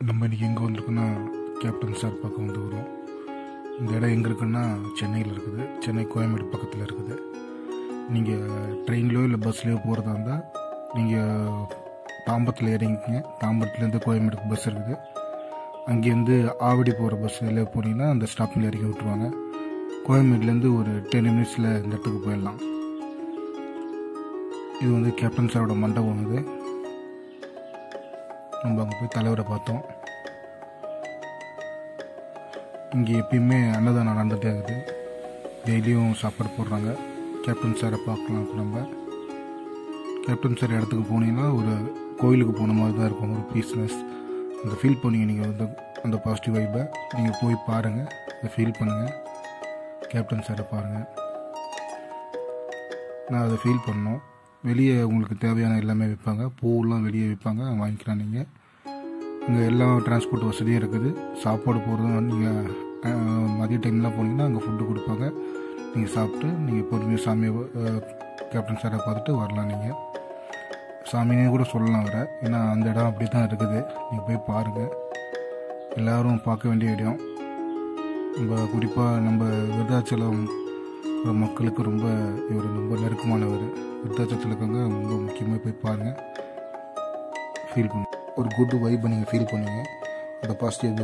நம்ம இன்றைக்கி எங்கே வந்திருக்கோன்னா கேப்டன் சார் பார்க்க வரோம். இந்த இடம் எங்கே இருக்குன்னா சென்னையில் இருக்குது. சென்னை கோயம்பேடு பக்கத்தில் இருக்குது. நீங்கள் ட்ரெயின்லையோ இல்லை பஸ்லேயோ போகிறதா இருந்தால் நீங்கள் தாம்பரத்தில் இறங்கிக்கிங்க. தாம்பரத்துலேருந்து கோயம்பேடுக்கு பஸ் இருக்குது. அங்கேருந்து ஆவடி போகிற பஸ்ஸில் போனீங்கன்னா அந்த ஸ்டாப்பில் இறக்கி விட்டுருவாங்க. கோயம்பேடுலேருந்து ஒரு 10 மினிட்ஸில் இந்த இடத்துக்கு போயிடலாம். இது கேப்டன் சாரோட மண்டபம். இது நம்ம அங்கே போய் தலைவரை பார்த்தோம். இங்கே எப்பயுமே அன்னதானம் நடந்துகிட்டே இருக்குது. டெய்லியும் சாப்பாடு போடுறாங்க. கேப்டன் சாரை பார்க்கலாம். நம்ம கேப்டன் சார் இடத்துக்கு போனீங்கன்னா ஒரு கோயிலுக்கு போன மாதிரி தான் இருக்கும். ஒரு பீஸ்னஸ் அந்த ஃபீல் பண்ணீங்க. நீங்கள் அந்த பாசிட்டிவ் வைப்பை நீங்கள் போய் பாருங்கள், அதை ஃபீல் பண்ணுங்கள். கேப்டன் சாரை பாருங்கள். நான் அதை ஃபீல் பண்ணோம். வெளியே உங்களுக்கு தேவையான எல்லாமே விற்பாங்க. பூவெல்லாம் வெளியே விற்பாங்க, வாங்கிக்கலாம். நீங்கள் இங்கே எல்லா டிரான்ஸ்போர்ட் வசதியும் இருக்குது. சாப்பாடு போகிறதும் நீங்கள் மதிய டைம்லாம் போனீங்கன்னா அங்கே ஃபுட்டு கொடுப்பாங்க. நீங்கள் சாப்பிட்டு நீங்கள் பொறுமையாக சாமியை கேப்டன் சாரை பார்த்துட்டு வரலாம். நீங்கள் சாமினே கூட சொல்லலாம் வர, ஏன்னா அந்த இடம் அப்படி தான் இருக்குது. நீங்கள் போய் பாருங்கள். எல்லோரும் பார்க்க வேண்டிய இடம். நம்ம குறிப்பாக நம்ம விருதாச்சலம் மக்களுக்கு இவர் ரொம்ப நெருக்கமானவர். விருதாச்சலத்தில் இருக்கவங்க ரொம்ப முக்கியமாக போய் பாருங்கள், ஃபீல் பண்ணுங்க. ஒரு குட் வைப்பை நீங்கள் ஃபீல் பண்ணுங்கள். அந்த பாசிட்டிவ்